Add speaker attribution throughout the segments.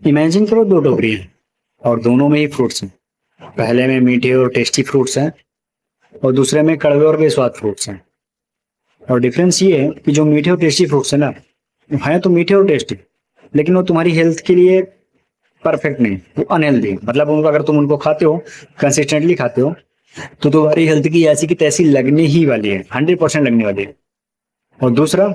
Speaker 1: Imagine करो दो टोकरी हैं और दोनों में ही फ्रूट्स हैं। पहले में मीठे और टेस्टी फ्रूट्स हैं और दूसरे में कड़वे और बेस्वाद फ्रूट्स हैं। और डिफरेंस ये है कि जो मीठे और टेस्टी फ्रूट्स हैं ना, वो हैं तो मीठे और टेस्टी, लेकिन वो तुम्हारी हेल्थ के लिए परफेक्ट नहीं, वो अनहेल्दी है। मतलब उनको अगर तुम उनको खाते हो, कंसिस्टेंटली खाते हो, तो तुम्हारी हेल्थ की ऐसी की तैसी लगने ही वाली है, 100% लगने वाली है। और दूसरा,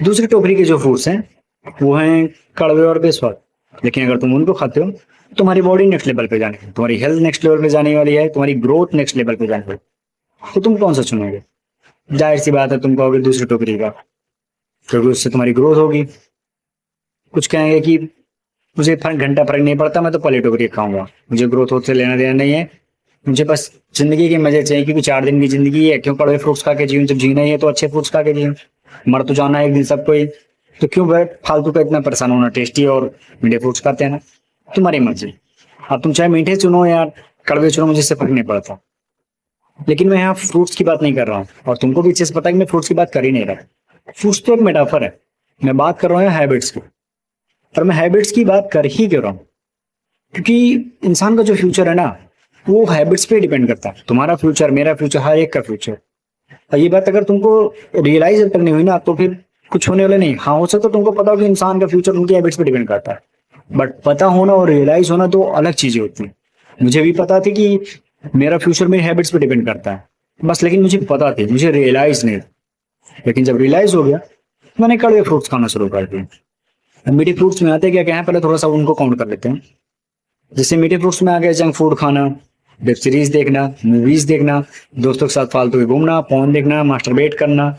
Speaker 1: दूसरी टोकरी के जो फ्रूट्स हैं वो हैं कड़वे और बेस्वाद, लेकिन अगर तुम उनको खाते हो तो तुम्हारी बॉडी नेक्स्ट लेवल पे जाने, तुम्हारी हेल्थ नेक्स्ट लेवल पे जाने वाली है, तुम्हारी ग्रोथ नेक्स्ट लेवल पे जाने वाली है। तो तुम कौन सा चुनोगे? जाहिर सी बात है तुम कहोगे दूसरी टोकरी का, क्योंकि उससे तुम्हारी ग्रोथ होगी। कुछ कहेंगे कि मुझे घंटा फर्क नहीं पड़ता, मैं तो पहली टोकरी खाऊंगा, मुझे ग्रोथ होते लेना देना नहीं है, मुझे बस जिंदगी के मजे चाहिए, क्योंकि 4 दिन की जिंदगी है, क्यों कड़वे फ्रूट्स खा के जीऊं? जब जीना ही है तो अच्छे फ्रूट्स खा के जीऊं, मर तो जाना है एक दिन सबको ही, तो क्यों फालतू का इतना परेशान होना? टेस्टी और मीठे फ्रूट्स खाते हैं ना, तुम्हारी मर्जी। अब तुम चाहे मीठे चुनो या कड़वे चुनो, मुझे इससे फर्क नहीं पड़ता। लेकिन मैं यहाँ फ्रूट्स की बात नहीं कर रहा हूँ, और तुमको भी अच्छे से पता है कि मैं फ्रूट्स की बात कर ही नहीं रहा। फ्रूट्स तो एक मेटाफर है, मैं बात कर रहा हूँ हैबिट्स की। और मैं हैबिट्स की बात कर ही क्यों रहा हूँ? क्योंकि इंसान का जो फ्यूचर है ना, वो हैबिट्स पे डिपेंड करता है। तुम्हारा फ्यूचर, मेरा फ्यूचर, हर एक का फ्यूचर। और ये बात अगर तुमको रियलाइज जब तक नहीं हुई ना, तो फिर कुछ होने वाला नहीं। हाँ, हो सकता है तुमको पता हो कि इंसान का फ्यूचर उनकी हैबिट्स पे डिपेंड करता है, बट पता होना और रियलाइज होना दो अलग चीजें होती हैं। मुझे भी पता थी कि मेरा फ्यूचर मेरी हैबिट्स पे डिपेंड करता है, बस, लेकिन मुझे पता थी, मुझे रियलाइज नहीं। लेकिन जब रियलाइज हो गया, मैंने कड़वे फ्रूट्स खाना शुरू कर दिया। मीठे फ्रूट्स में आते क्या क्या है, पहले थोड़ा सा उनको काउंट कर लेते हैं। जैसे मीठे फ्रूट्स में आ गया जंक फूड खाना, वेब सीरीज देखना, मूवीज देखना, दोस्तों के साथ फालतू के घूमना, फोन देखना, मास्टरबेट करना,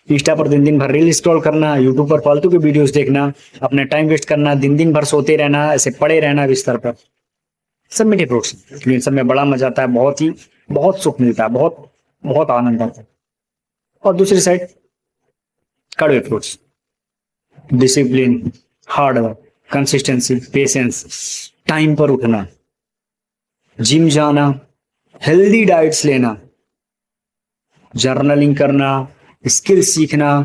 Speaker 1: इंस्टा पर दिन दिन भर रील स्क्रॉल करना, यूट्यूब पर फालतू के वीडियोस देखना, अपने टाइम वेस्ट करना, दिन दिन भर सोते रहना, ऐसे पड़े रहना बिस्तर पर। सब मीठे फ्रूट्स, लेकिन सब में बड़ा मजा आता है, बहुत ही बहुत सुख मिलता है, बहुत बहुत आनंद आता है। और दूसरी साइड कड़वे fruits, discipline, hard work, consistency, patience, time पर उठना, जिम जाना, हेल्दी डाइट्स लेना, जर्नलिंग करना, स्किल सीखना,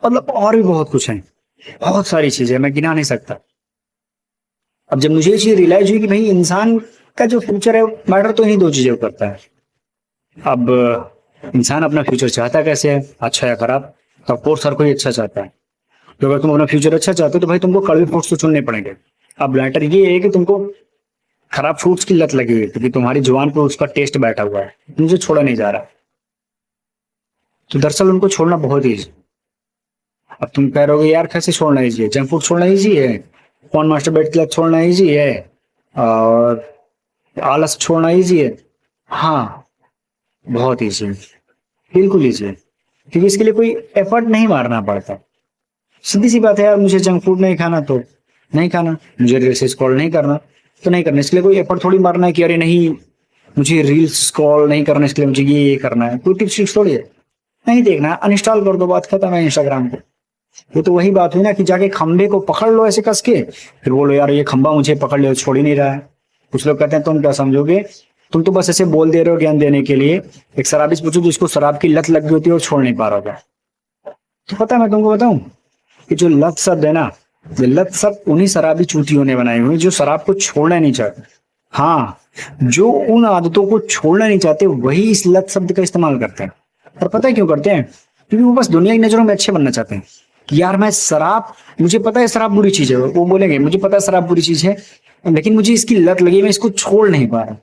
Speaker 1: मतलब और भी बहुत कुछ है, बहुत सारी चीजें मैं गिना नहीं सकता। अब जब मुझे ये चीज रियलाइज हुई कि भाई इंसान का जो फ्यूचर है मैटर तो इन्हीं दो चीजों को करता है। अब इंसान अपना फ्यूचर चाहता कैसे है, अच्छा या खराब? तो ऑफकोर्स हर कोई अच्छा चाहता है। तो अगर तुम अपना फ्यूचर अच्छा चाहते हो तो भाई तुमको कड़वे फ्रूट्स तो चुनने पड़ेंगे। अब मैटर ये है कि तुमको खराब फ्रूट्स की लत लगी हुई है, क्योंकि तुम्हारी जुबान पर उसका टेस्ट बैठा हुआ है, मुझे छोड़ा नहीं जा रहा। तो दरअसल उनको छोड़ना बहुत ईजी। अब तुम कह रहोगे यार कैसे छोड़ना ईजी है? जंक फूड छोड़ना ईजी है, फोन मास्टरबेट की लत छोड़ना ईजी है, और आलस छोड़ना ईजी है। हाँ, बहुत ईजी है, बिल्कुल ईजी है, क्योंकि इसके लिए कोई एफर्ट नहीं मारना पड़ता। सीधी सी बात है यार, मुझे जंक फूड नहीं खाना तो नहीं खाना, मुझे रील्स स्क्रॉल नहीं करना तो नहीं करना। इसके लिए कोई एफर्ट थोड़ी मारना है कि अरे नहीं मुझे रील्स स्क्रॉल नहीं करना, इसके लिए मुझे ये करना है। कोई टिप्स थोड़ी है, नहीं देखना, अनइंस्टॉल कर दो, बात खत्म है इंस्टाग्राम को। ये तो वही बात हुई ना कि जाके खंबे को पकड़ लो ऐसे कस के, फिर बोलो यार ये खंबा मुझे पकड़ ले, छोड़ ही नहीं रहा है। कुछ लोग कहते हैं तुम क्या समझोगे, तुम तो बस ऐसे बोल दे रहे हो ज्ञान देने के लिए। एक शराबी से पूछो जिसको शराब की लत लग गई होती है और छोड़ नहीं पा रहा होगा, तो पता है मैं तुमको बताऊं कि जो लत शब्द है ना, ये लत शब्द उन्हीं शराबी चूतियों ने बनाई हुई जो शराब को छोड़ना नहीं चाहते। हाँ, जो उन आदतों को छोड़ना नहीं चाहते वही इस लत शब्द का इस्तेमाल करते हैं। और पता है क्यों करते हैं? क्योंकि वो बस दुनिया की नजरों में अच्छे बनना चाहते हैं कि यार मैं शराब, मुझे पता है शराब बुरी चीज है, वो बोलेंगे मुझे पता है शराब बुरी चीज है, लेकिन मुझे इसकी लत लगी, मैं इसको छोड़ नहीं पा रहा।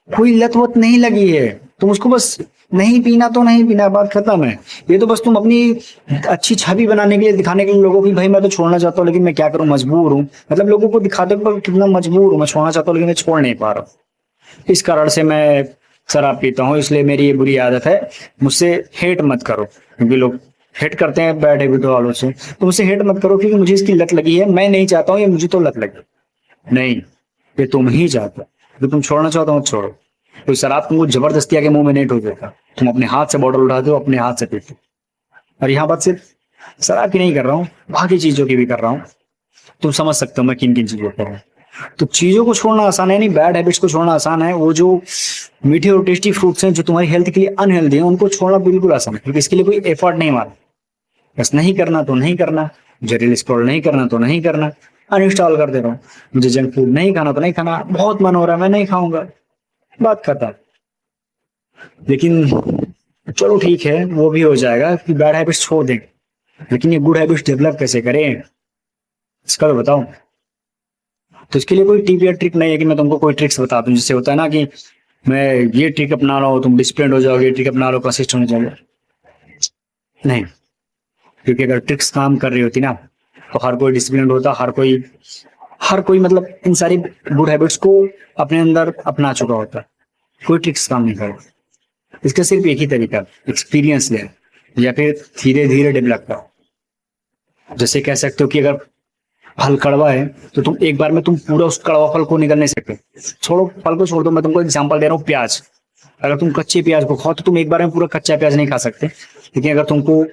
Speaker 1: कोई लत वत नहीं लगी है, तुम उसको बस नहीं पीना तो नहीं पीना, बात खत्म है। ये तो बस तुम अपनी अच्छी छवि बनाने के लिए, दिखाने के लिए लोगों की, भाई मैं तो छोड़ना चाहता हूँ लेकिन मैं क्या करूं, मजबूर हूँ। मतलब लोगों को दिखाते पर कितना मजबूर हूं, मैं छोड़ना चाहता हूँ लेकिन मैं छोड़ नहीं पा रहा हूँ। इस कारण से मैं शराब पीता हूँ, इसलिए मेरी ये बुरी आदत है। मुझसे हेट मत करो, क्योंकि लोग हेट करते हैं बैड हैबिट वालों से, तो मुझसे हेट मत करो क्योंकि मुझे इसकी लत लगी है। मैं नहीं चाहता हूँ ये मुझे तो लत लगी, नहीं, ये तुम ही चाहते हो। जो तुम छोड़ना चाहते हो छोड़ो। कोई शराब तुमको जबरदस्ती आके मुंह में नहीं ठोक देता, तुम अपने हाथ से बॉटल उठाते हो, अपने हाथ से पीते हो। और यहाँ बात सिर्फ शराब की नहीं कर रहा हूँ, बाकी चीजों की भी कर रहा हूँ। तुम समझ सकते हो मैं किन किन चीजों पर हूँ। तो चीजों को छोड़ना आसान है नहीं, बैड हैबिट्स को छोड़ना आसान है। वो जो मीठे और टेस्टी फ्रूट्स हैं जो तुम्हारी हेल्थ के लिए अनहेल्दी है, उनको छोड़ना बिल्कुल आसान है, क्योंकि इसके लिए कोई एफर्ट नहीं मारा। बस नहीं करना तो नहीं करना, मुझे रील स्क्रॉल नहीं करना तो नहीं करना, अनइंस्टॉल कर दे रहा हूँ। मुझे जंक फूड नहीं खाना तो नहीं खाना, बहुत मन हो रहा है मैं नहीं खाऊंगा, बात खत्म। लेकिन चलो ठीक है, वो भी हो जाएगा कि बैड हैबिट्स छोड़ दें, लेकिन ये गुड हैबिट्स डेवलप कैसे करें, इसका तो बताओ। तो इसके लिए कोई टिप या ट्रिक नहीं है कि मैं तुमको कोई ट्रिक्स बता दूं, जिससे होता है ना कि मैं ये ट्रिक अपना रहा हूँ तुम डिसिप्लिन हो जाओगे, ये ट्रिक अपना लो कंसिस्टेंट हो जाओगे। नहीं, क्योंकि अगर ट्रिक्स काम कर रही होती ना तो हर कोई डिसिप्लिन होता, हर कोई मतलब इन सारी गुड हैबिट्स को अपने अंदर अपना चुका होता। कोई ट्रिक्स काम नहीं करता। इसका सिर्फ एक ही तरीका, एक्सपीरियंस ले या फिर धीरे धीरे डेवलप करो। जैसे कह सकते हो कि अगर फल कड़वा है तो तुम एक बार में तुम पूरा उस कड़वा फल को निकल नहीं सकते। छोड़ो फल को, छोड़ दो, मैं तुमको एग्जांपल दे रहा हूँ प्याज। अगर तुम कच्चे प्याज को खाओ तो तुम एक बार में पूरा कच्चा प्याज नहीं खा सकते, लेकिन अगर तुमको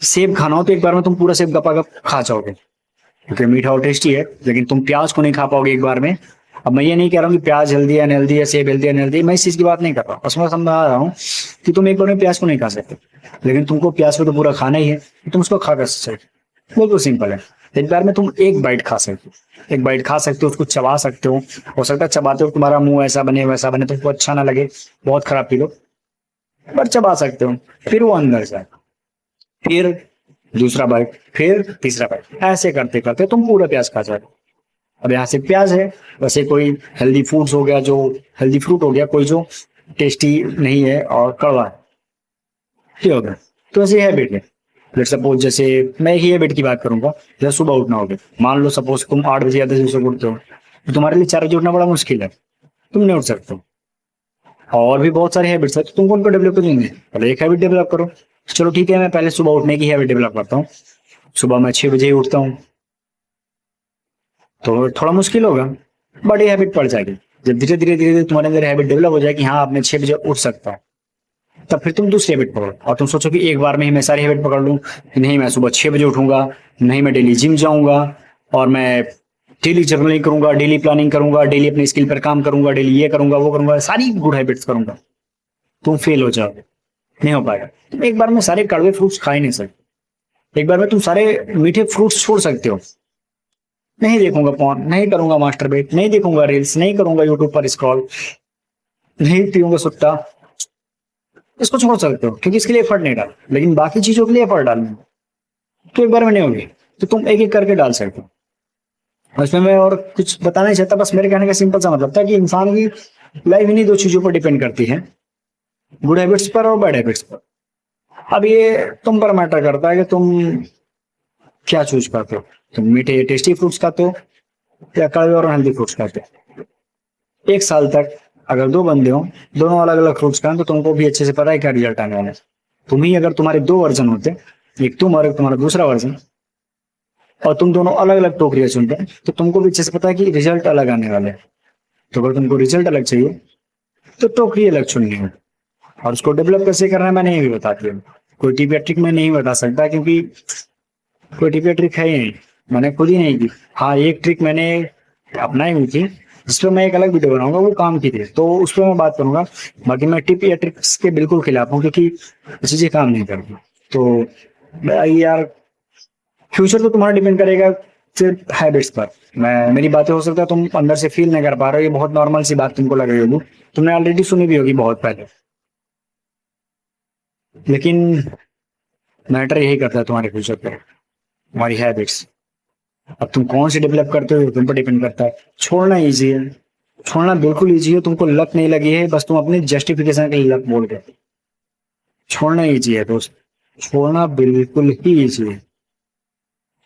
Speaker 1: सेब खाना हो तो एक बार में तुम पूरा सेब गपागप खा जाओगे, क्योंकि मीठा और टेस्टी है, लेकिन तुम प्याज को नहीं खा पाओगे एक बार में। अब मैं ये नहीं कह रहा हूँ कि प्याज हेल्दी है अनहेल्दी है, सेब हेल्दी है अनहेल्दी, मैं इस चीज की बात नहीं कर रहा हूँ, बस मैं समझा रहा हूँ कि तुम एक बार में प्याज को नहीं खा सकते, लेकिन तुमको प्याज को तो पूरा खाना ही है, तो तुम उसको खा कर सकते। बिल्कुल सिंपल है। एक बार में तुम एक बाइट खा सकते हो, एक बाइट खा सकते हो, उसको चबा सकते हो सकता है चबाते हो तुम्हारा मुंह ऐसा बने वैसा बने, तुमको अच्छा ना लगे, बहुत खराब फील हो, पर चबा सकते हो। फिर वो अंदर जाए, फिर दूसरा बाइट, फिर तीसरा बाइट, ऐसे करते करते तुम पूरा प्याज खा जाओगे। अब यहाँ से प्याज है, वैसे कोई हेल्दी फूड्स हो गया, जो हेल्दी फ्रूट हो गया कोई जो टेस्टी नहीं है और कड़वा है, ठीक हो गया। तो ऐसे हैबिट है। लेट सपोज जैसे मैं एक ही हैबिट की बात करूंगा, जैसे सुबह उठना हो गया, मान लो सपोज तुम 8 बजे या 10 बजे से उठते हो, तो तुम्हारे लिए 4 बजे उठना बड़ा मुश्किल है, तुम नहीं उठ सकते हो। और भी बहुत सारे हैबिट्स है, तो तुमको उनको डेवलप करेंगे, पहले एक हैबिट डेवलप करो। चलो ठीक है, मैं पहले सुबह उठने की हैबिट डेवलप करता हूँ। सुबह मैं 6 बजे ही उठता हूँ, तो थोड़ा मुश्किल होगा, बट ये हैबिट पड़ जाएगी। जब धीरे धीरे धीरे धीरे तुम्हारे अंदर हैबिट डेवलप हो जाएगी, हाँ अब मैं 6 बजे उठ सकता हूँ, तब फिर तुम दूसरी हैबिट पकड़ो। और तुम सोचो कि एक बार में ही मैं सारी हैबिट पकड़ लूँ, कि नहीं मैं सुबह 6 बजे उठूंगा, नहीं मैं डेली जिम जाऊंगा, और मैं डेली जर्नलिंग करूंगा, डेली प्लानिंग करूंगा, डेली अपनी स्किल पर काम करूंगा, डेली ये करूंगा वो करूंगा, सारी गुड हैबिट्स करूंगा, तुम फेल हो जाओगे, नहीं हो पाएगा। तुम एक बार में सारे कड़वे फ्रूट्स खा ही नहीं सकते, एक बार में तुम सारे मीठे फ्रूट्स छोड़ सकते हो। नहीं देखूंगा पॉर्न, नहीं करूंगा मास्टरबेट, नहीं देखूंगा रील्स, नहीं करूंगा यूट्यूब पर स्क्रॉल, नहीं पीऊंगा सुट्टा, इसको छोड़ सकते हो क्योंकि इसके लिए एफर्ट नहीं डाल, लेकिन बाकी चीजों के लिए एफर्ट डालना तो एक बार में नहीं होगी, तो तुम एक एक करके डाल सकते हो। उसमें मैं और कुछ बताना नहीं चाहता, बस मेरे कहने का सिंपल सा मतलब था कि इंसान की लाइफ इन्हीं दो चीजों पर डिपेंड करती है, गुड हैबिट्स पर और बैड हैबिट्स पर। अब ये तुम पर मैटर करता है कि तुम क्या चूज करते हो, तुम मीठे टेस्टी फ्रूट्स खाते हो या कड़वे और हेल्दी फ्रूट्स खाते हो। 1 साल तक अगर दो बंदे हो, दोनों अलग अलग फ्रूट्स खाएं, तो तुमको भी अच्छे से पता है क्या रिजल्ट आने वाला है। तुम ही अगर तुम्हारे दो वर्जन होते, एक तुम और एक तुम्हारा दूसरा वर्जन, और तुम दोनों अलग अलग टोकरियां चुनते, तो तुमको भी अच्छे से पता है कि रिजल्ट अलग आने वाले हैं। तो अगर तुमको रिजल्ट अलग चाहिए तो टोकरी अलग चुननी है। और उसको डेवलप कैसे करना है मैंने ये भी बताती हूँ। कोई टिप या ट्रिक मैं नहीं बता सकता, क्योंकि कोई टिप या ट्रिक है ही नहीं, मैंने खुद ही नहीं की। हाँ एक ट्रिक मैंने अपनाई हुई थी, जिस पर मैं एक अलग वीडियो बनाऊंगा, वो काम की थी, तो उस पर मैं बात करूंगा। बाकी मैं टिप या ट्रिक्स के बिल्कुल खिलाफ हूँ, क्योंकि ये चीजें काम नहीं करती। तो यार फ्यूचर तो तुम्हारा डिपेंड करेगा सिर्फ हैबिट्स पर। मैं मेरी बातें हो सकता है तुम अंदर से फील नहीं कर पा रहे हो, ये बहुत नॉर्मल सी बात तुमको लग रही होगी, तुमने ऑलरेडी सुनी भी होगी बहुत पहले, लेकिन मैटर यही करता है तुम्हारे फ्यूचर पर, तुम्हारी हैबिट्स। अब तुम कौन सी डेवलप करते हो तुम पर डिपेंड करता है। छोड़ना इजी है, छोड़ना बिल्कुल इजी है, तुमको लत नहीं लगी है, बस तुम अपनी जस्टिफिकेशन के लिए लत बोल रहे हो। छोड़ना इजी है दोस्त, छोड़ना बिल्कुल ही इजी है,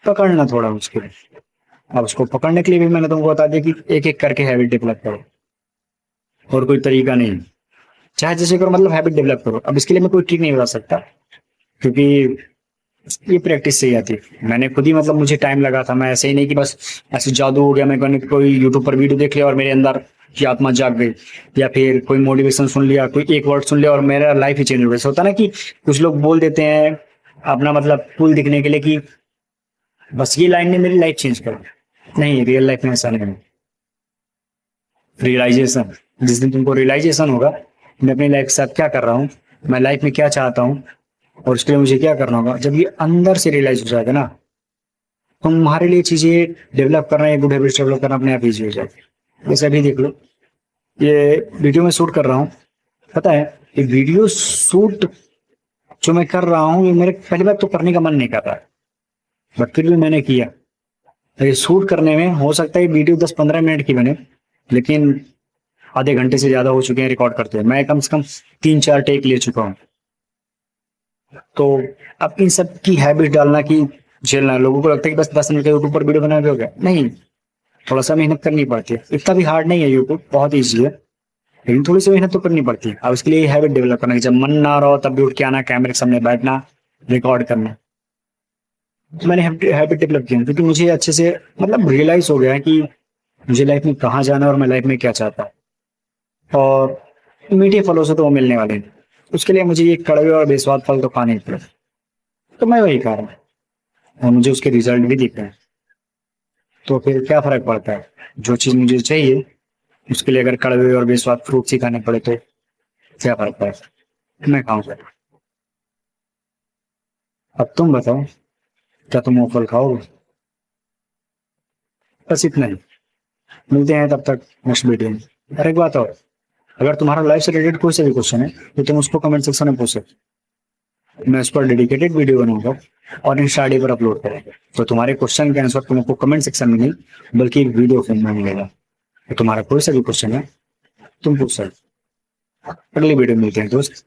Speaker 1: पकड़ना थोड़ा मुश्किल है। अब उसको पकड़ने के लिए भी मैंने तुमको बता दिया कि एक एक करके हैबिट डेवलप करो, और कोई तरीका नहीं, चाहे जैसे करो, मतलब हैबिट डेवलप करो। अब इसके लिए मैं कोई ट्रिक नहीं बता सकता, क्योंकि ये प्रैक्टिस से ही आती है। मैंने खुद ही मतलब मुझे टाइम लगा था, मैं ऐसे ही नहीं कि बस ऐसे जादू हो गया, मैंने कोई यूट्यूब पर वीडियो देख लिया और मेरे अंदर की आत्मा जाग गई, या फिर कोई मोटिवेशन सुन लिया, कोई एक वर्ड सुन लिया और मेरा लाइफ ही चेंज हो गया। ऐसा होता है ना कि कुछ लोग बोल देते हैं अपना मतलब कूल दिखने के लिए कि बस ये लाइन ने मेरी लाइफ चेंज कर दी। नहीं, रियल लाइफ में ऐसा नहीं है। रियलाइजेशन, जिस दिन तुमको रियलाइजेशन होगा मैं अपनी लाइफ के साथ क्या कर रहा हूँ, मैं लाइफ में क्या चाहता हूँ, और उसके लिए मुझे क्या करना होगा, जब ये अंदर से रियलाइज हो जाएगा ना, तुम्हारे लिए चीजें डेवलप करना या गुड हैबिट्स डेवलप करना अपने आप ईजी हो जाएगा। जैसे अभी देख लो, ये वीडियो में शूट कर रहा हूँ, पता है ये वीडियो शूट जो मैं कर रहा हूँ, ये मेरे पहली बार तो करने का मन नहीं कर रहा है, बट फिर भी मैंने किया। ये शूट करने में हो सकता है वीडियो 10-15 मिनट की बने, लेकिन आधे घंटे से ज्यादा हो चुके हैं रिकॉर्ड करते हैं। मैं कम से कम 3-4 टेक ले चुका हूँ। तो अब इन सब की हैबिट डालना कि झेलना, लोगों को लगता है कि बस 10 मिनट का यूट्यूब पर वीडियो बना के हो गया, नहीं, थोड़ा सा मेहनत करनी पड़ती है। इतना भी हार्ड नहीं है यूट्यूब, बहुत ईजी है, लेकिन थोड़ी सी मेहनत तो करनी पड़ती है। अब उसके लिए हैबिट डेवलप करना कि जब मन ना रहो तब भी उठ के आना, कैमरे के सामने बैठना, रिकॉर्ड करना। तो मैंने हैबिट डेवलप की है, क्योंकि मुझे अच्छे से मतलब रियलाइज हो गया है कि मुझे लाइफ में कहाँ जाना है और मैं लाइफ में क्या चाहता हूँ। और मीठे फलों से तो वो मिलने वाले नहीं, उसके लिए मुझे ये कड़वे और बेस्वाद फल तो खाने ही पड़े। तो मैं वही खा रहा हूँ और मुझे उसके रिजल्ट भी दिख रहे हैं। तो फिर क्या फर्क पड़ता है, जो चीज मुझे चाहिए उसके लिए अगर कड़वे और बेस्वाद फ्रूट ही खाने पड़े तो क्या फर्क पड़ता है, मैं खाऊंगा। अब तुम बताओ, क्या तुम वो फल खाओगे? बस इतना ही। मिलते हैं तब तक नेक्स्ट वीडियो में। और एक बात और, अगर तुम्हारा लाइफ से रिलेटेड कोई सा भी क्वेश्चन है तो तुम उसको कमेंट सेक्शन में पूछ सकते हो। मैं उस पर डेडिकेटेड वीडियो बनाऊंगा और इंस्टा आईडी पर अपलोड करेंगे। तो तुम्हारे क्वेश्चन के आंसर तुमको कमेंट सेक्शन में नहीं, बल्कि एक वीडियो फॉर्म में मिलेगा। तो तुम्हारा कोई सा भी क्वेश्चन है तुम पूछ सकते हो। अगली वीडियो में मिलते हैं दोस्त।